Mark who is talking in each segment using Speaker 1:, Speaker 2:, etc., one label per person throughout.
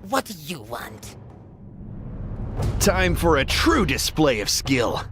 Speaker 1: What do you want?
Speaker 2: Time for a true display of skill.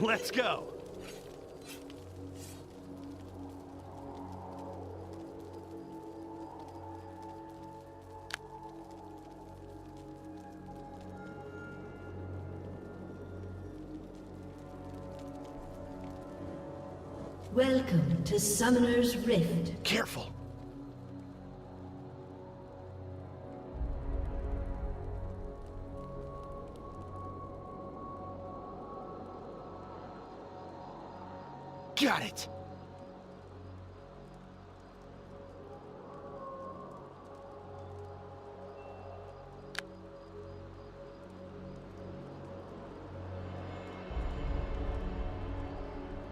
Speaker 2: Let's go!
Speaker 3: Welcome to Summoner's Rift.
Speaker 2: Careful! Got it!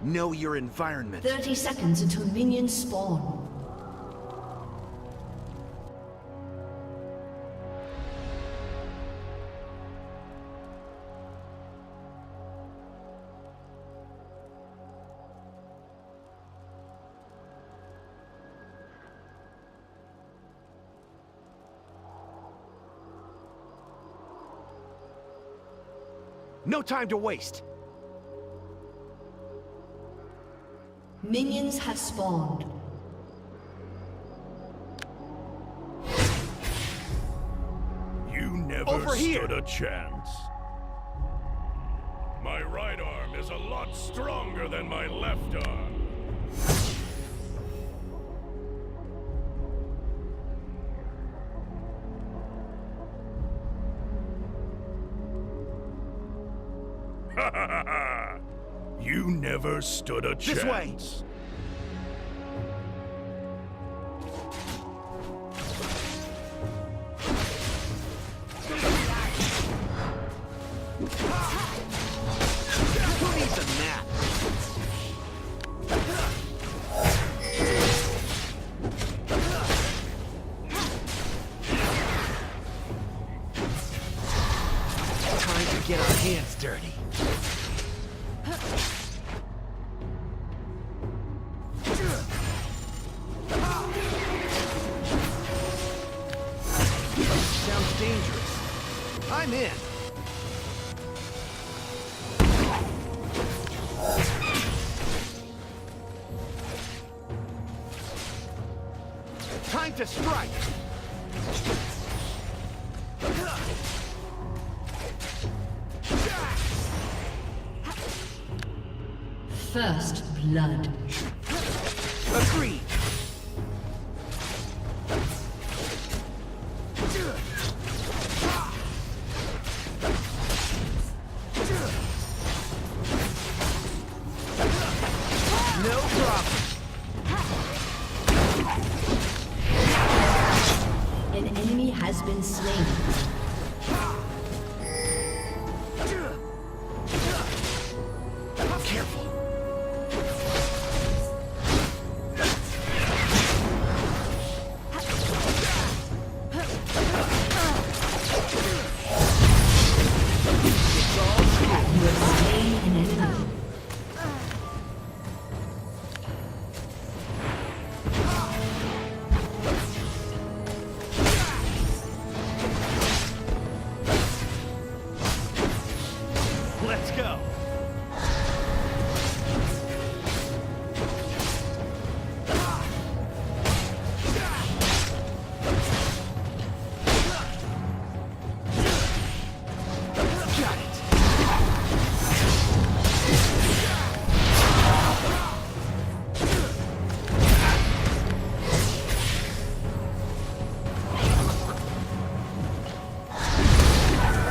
Speaker 2: Know your environment.
Speaker 3: 30 seconds until minions spawn.
Speaker 2: No time to waste.
Speaker 3: Minions have spawned.
Speaker 1: You never
Speaker 2: Over here.
Speaker 1: stood a chance. My right arm is a lot stronger than my left arm. You never stood a chance.
Speaker 2: This way. Who needs a nap? Time to get our hands dirty. Sounds dangerous. I'm in. Time to strike.
Speaker 3: First blood.
Speaker 2: Agreed. No problem.
Speaker 3: An enemy has been slain.
Speaker 2: Careful. It's all good.
Speaker 3: You have slain an enemy.
Speaker 2: Let's go. Got it.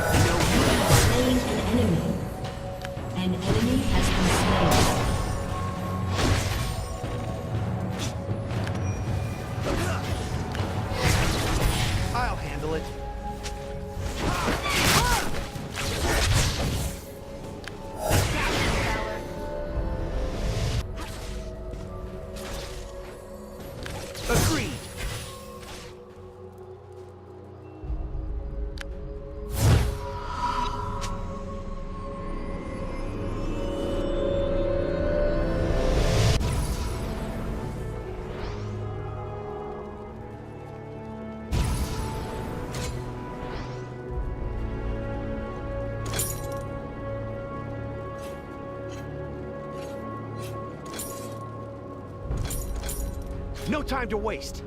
Speaker 3: Slain an enemy. An enemy has been slain.
Speaker 2: I'll handle it. Agreed. No time to waste.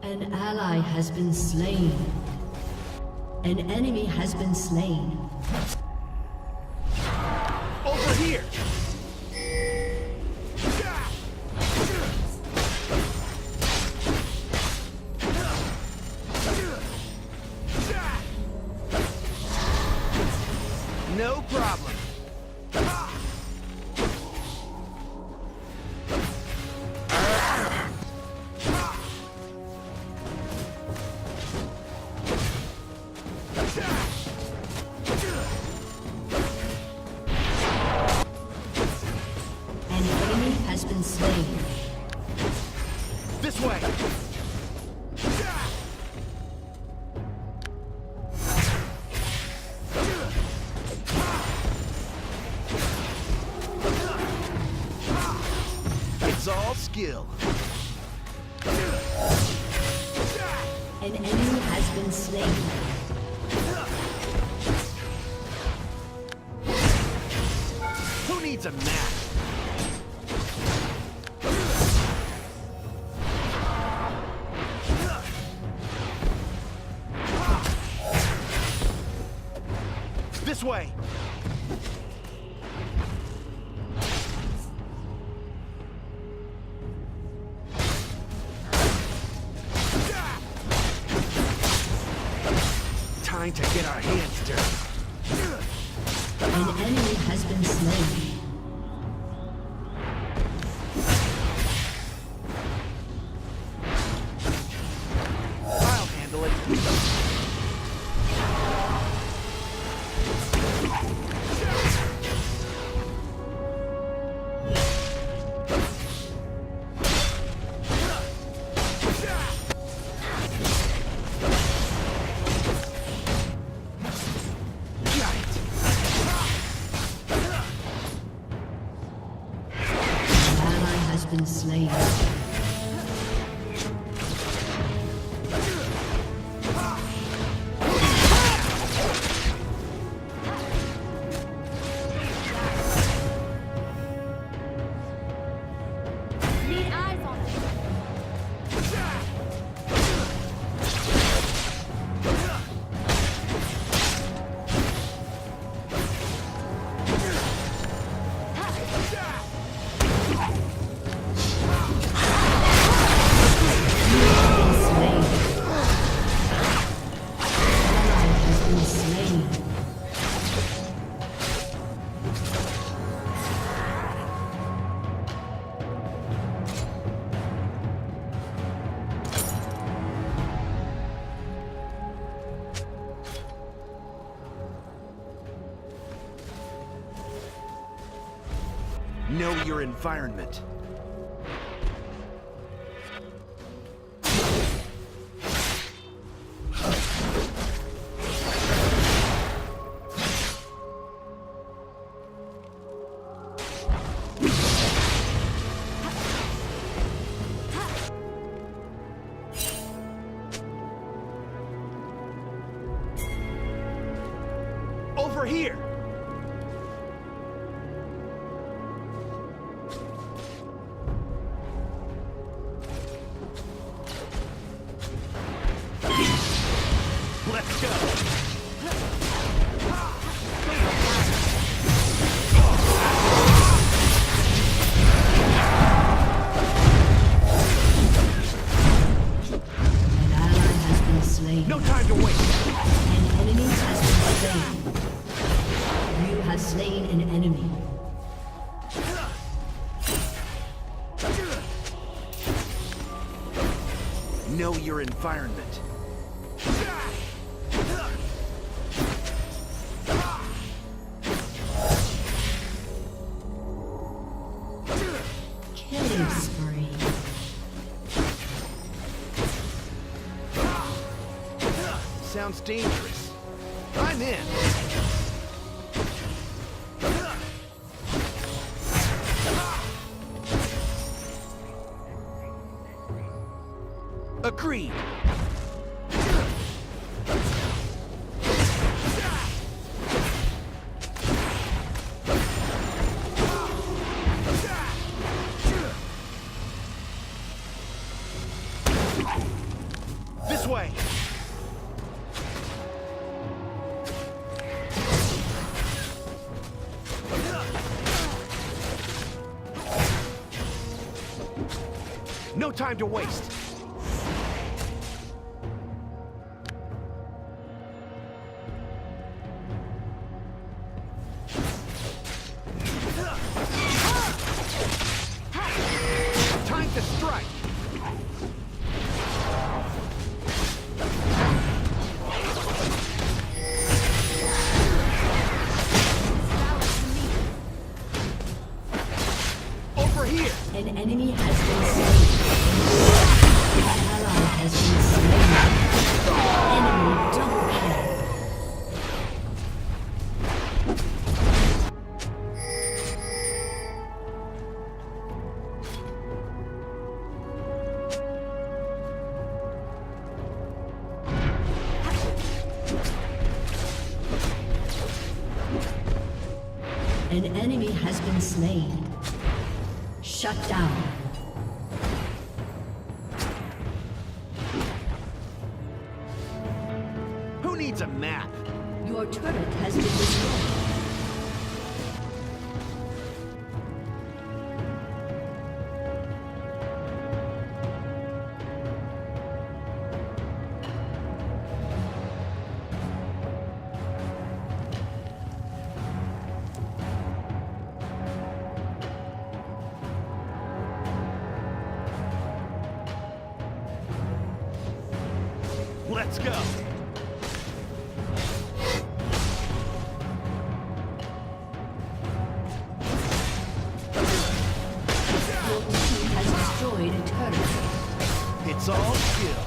Speaker 3: An ally has been slain. An enemy has been slain.
Speaker 2: Over here. No problem.
Speaker 3: An enemy has been slain.
Speaker 2: This way. It's all skill.
Speaker 3: An enemy has been slain.
Speaker 2: Who needs a map? This way. Time to get our hands dirty.
Speaker 3: An enemy has been slain.
Speaker 2: I'll handle it. Got it.
Speaker 3: An ally has been slain.
Speaker 4: Need eyes on it.
Speaker 3: Slain. Ally has been slain.
Speaker 2: Know your environment. Over here! Let's go!
Speaker 3: An ally has been slain.
Speaker 2: No time to waste!
Speaker 3: An enemy has been slain. You have slain an enemy.
Speaker 2: Know your environment.
Speaker 3: Killing spree.
Speaker 2: Sounds dangerous. I'm in. Agreed. This way. No time to waste.
Speaker 3: enemy has been slain. An ally has been slain. Enemy double kill. An enemy has been slain. Shut down.
Speaker 2: Who needs a map?
Speaker 3: Your turret has been destroyed.
Speaker 2: Let's go.
Speaker 3: Your team has destroyed a turret.
Speaker 2: It's all skill.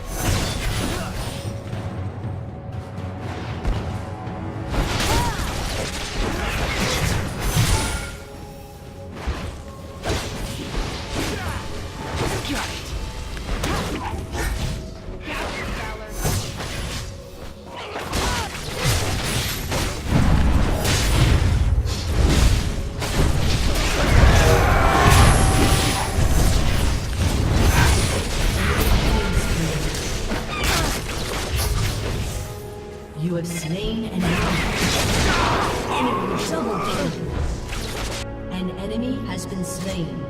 Speaker 2: Got it.
Speaker 3: You have slain an enemy. Enemy double kill. An enemy has been slain.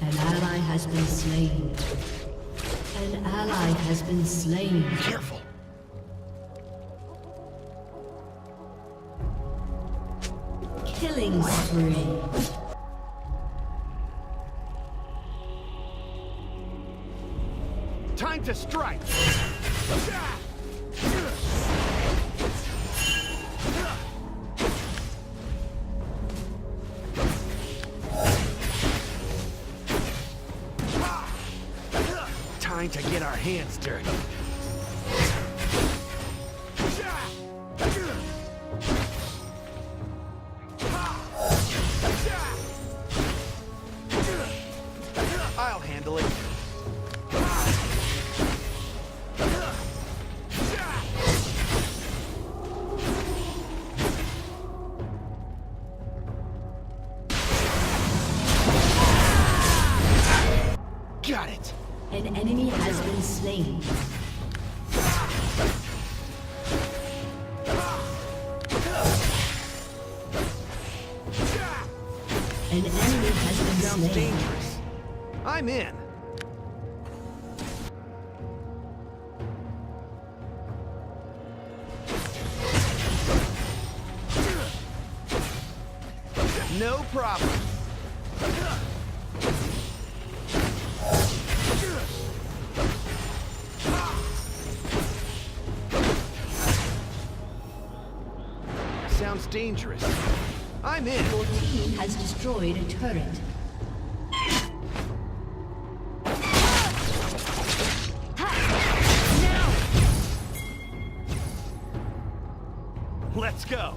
Speaker 3: An ally has been slain. An ally has been slain.
Speaker 2: Careful.
Speaker 3: Killing spree.
Speaker 2: Time to strike. Time to get our hands dirty. I'll handle it. Got it.
Speaker 3: An enemy has been slain. An enemy has been
Speaker 2: Sounds
Speaker 3: slain.
Speaker 2: dangerous. I'm in. No problem. Sounds dangerous. I'm in.
Speaker 3: Your team has destroyed a turret.
Speaker 2: Let's go.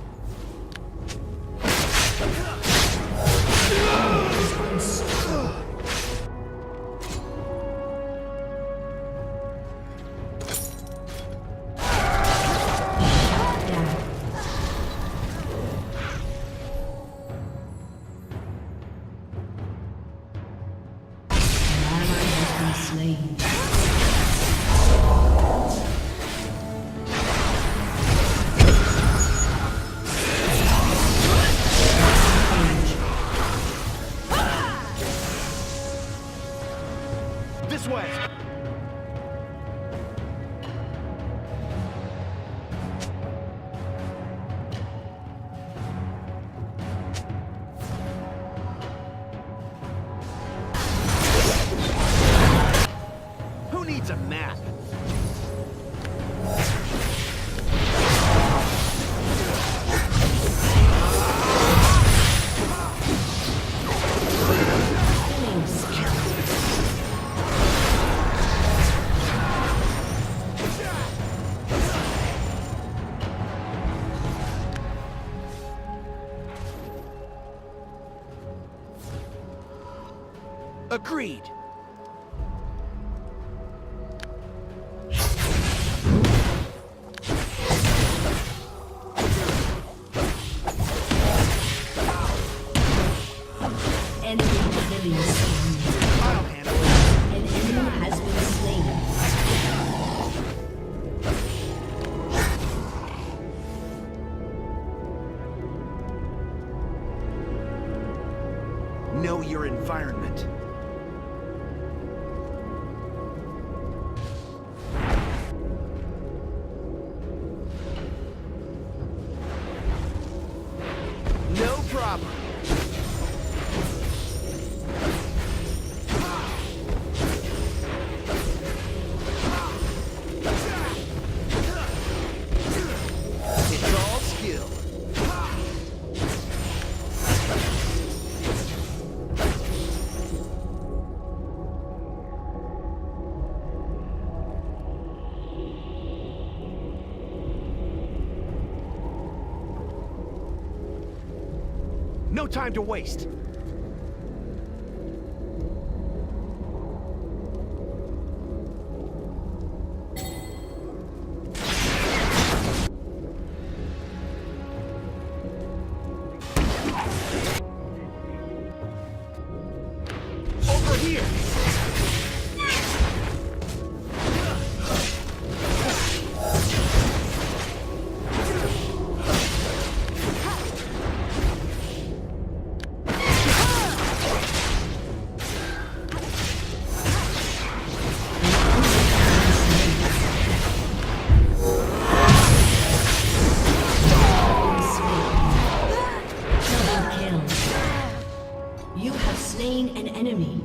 Speaker 3: Slain.
Speaker 2: needs a map?
Speaker 3: Killing spree.
Speaker 2: Agreed.
Speaker 3: Enemy killing spree.
Speaker 2: I'll handle it.
Speaker 3: An enemy has been slain.
Speaker 2: Know your environment. No problem. It's all skill. No time to waste. Over here.
Speaker 3: Double kill. You have slain an enemy.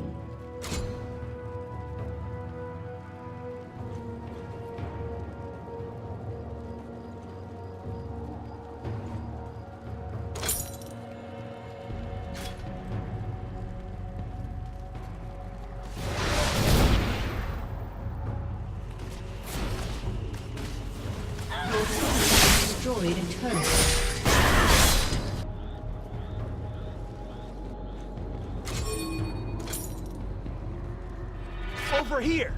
Speaker 3: Your team has destroyed a turret.
Speaker 2: Over here.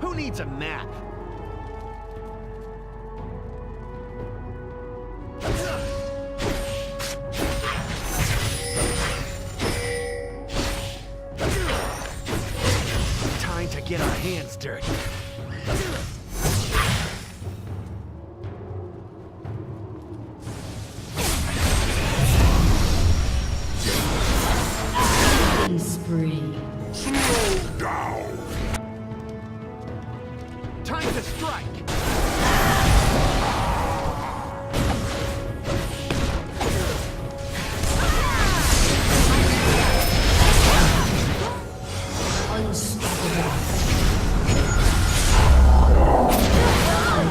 Speaker 2: Who needs a map? Time to get our hands dirty.
Speaker 3: Killing spree.
Speaker 1: Slow down.
Speaker 2: Time to strike.
Speaker 3: Unstoppable.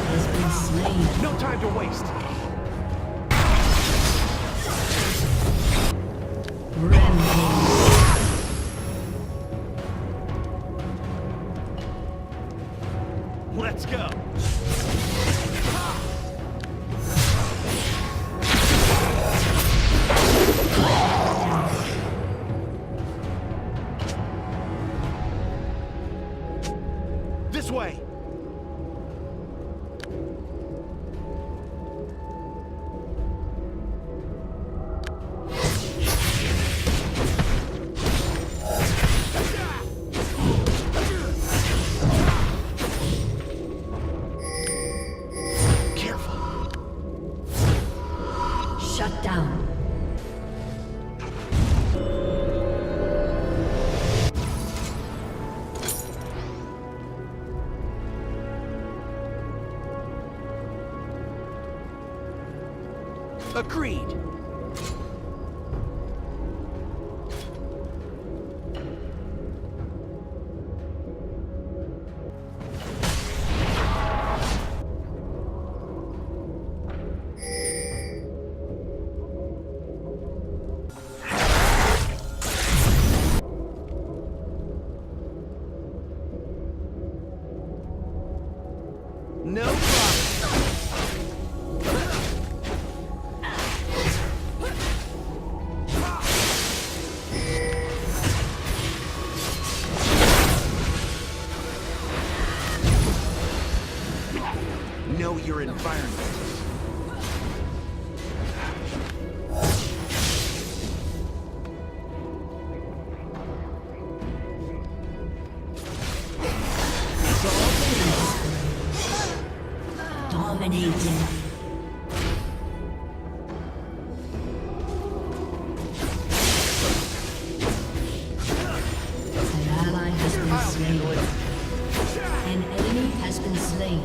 Speaker 3: Has been slain.
Speaker 2: No time to waste.
Speaker 3: Rampage.
Speaker 2: Let's go. This way. Careful.
Speaker 3: Shut down.
Speaker 2: Agreed. No problem. Know your environment.
Speaker 3: Dominating. An ally has been slain. An enemy has been slain.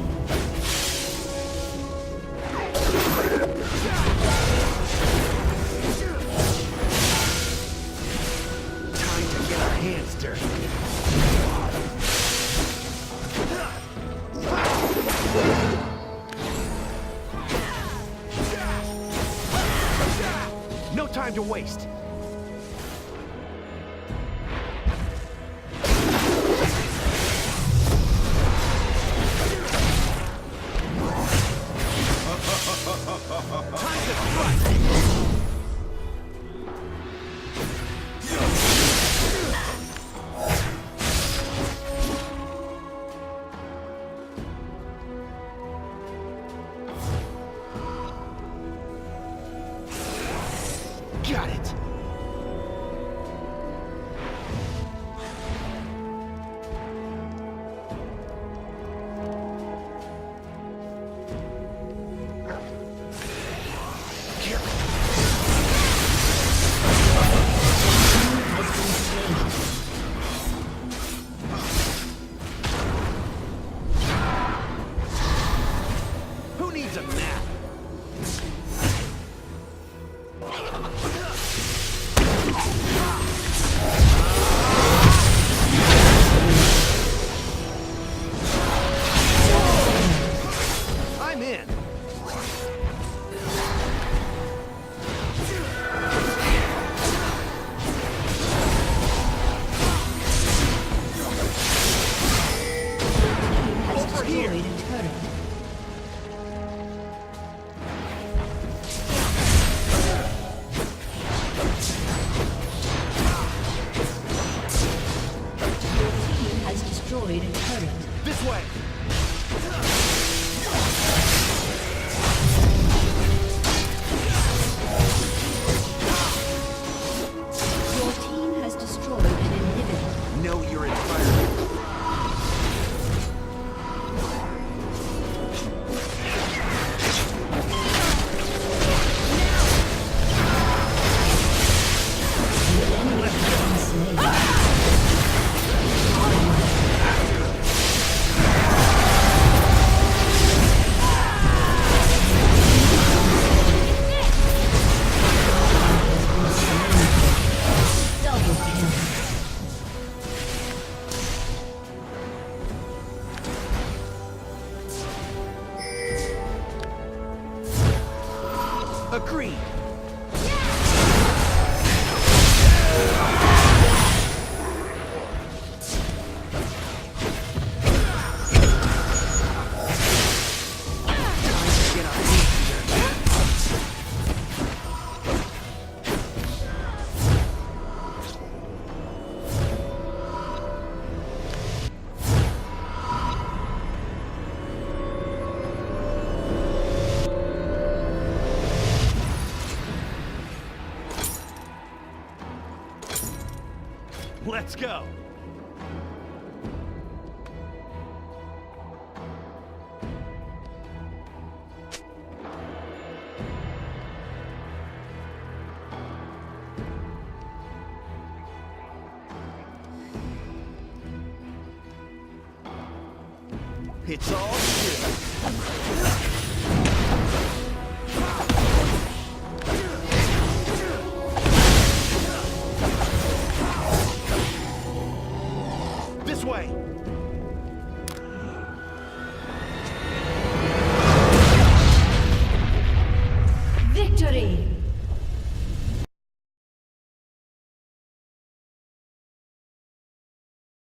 Speaker 2: Time to get our hands dirty. No time to waste. Time to strike. Got it. Who needs a nap? I'm in.
Speaker 3: Has
Speaker 2: Over here.
Speaker 3: destroyed a turret. Your team has destroyed a turret.
Speaker 2: This way.
Speaker 3: Your team has destroyed an inhibitor.
Speaker 2: Know your environment.
Speaker 3: An enemy has been slain. Double kill.
Speaker 2: Agreed. Get our hands dirty. Let's go. It's all good.